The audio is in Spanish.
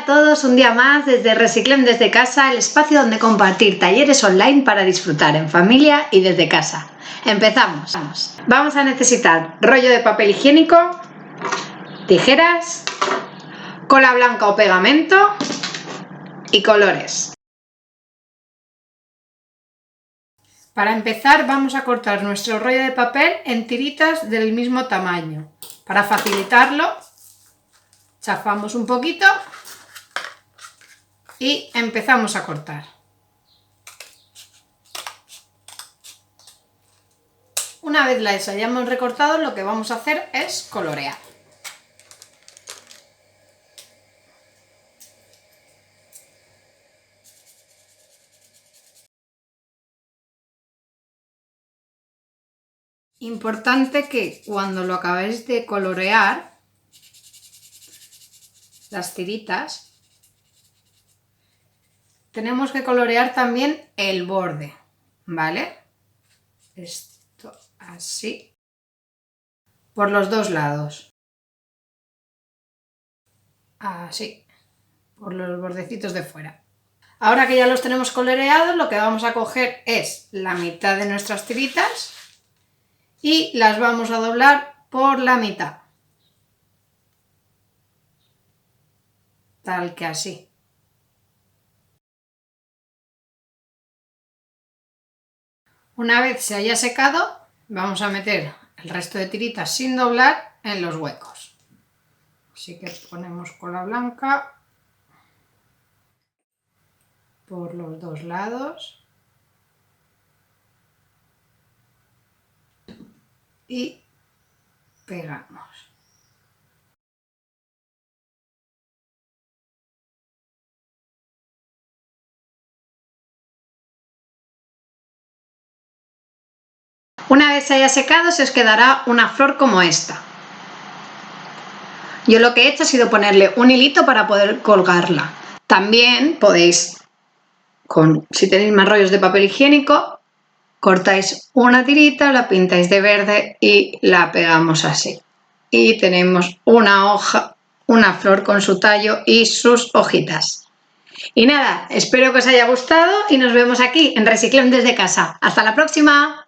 a todos, un día más desde Reciclem desde casa, el espacio donde compartir talleres online para disfrutar en familia y desde casa. Empezamos. Vamos a necesitar rollo de papel higiénico, tijeras, cola blanca o pegamento y colores. Para empezar vamos a cortar nuestro rollo de papel en tiritas del mismo tamaño. Para facilitarlo, chafamos un poquito y empezamos a cortar. Una vez las hayamos recortado, lo que vamos a hacer es colorear. Importante que cuando lo acabéis de colorear, las tiritas, tenemos que colorear también el borde, ¿vale? Esto así, por los dos lados, así, por los bordecitos de fuera. Ahora que ya los tenemos coloreados, lo que vamos a coger es la mitad de nuestras tiritas y las vamos a doblar por la mitad, tal que así. Una vez se haya secado, vamos a meter el resto de tiritas sin doblar en los huecos. Así que ponemos cola blanca por los dos lados y pegamos. Una vez se haya secado, se os quedará una flor como esta. Yo lo que he hecho ha sido ponerle un hilito para poder colgarla. También podéis, si tenéis más rollos de papel higiénico, cortáis una tirita, la pintáis de verde y la pegamos así. Y tenemos una hoja, una flor con su tallo y sus hojitas. Y nada, espero que os haya gustado y nos vemos aquí en Reciclem desde casa. ¡Hasta la próxima!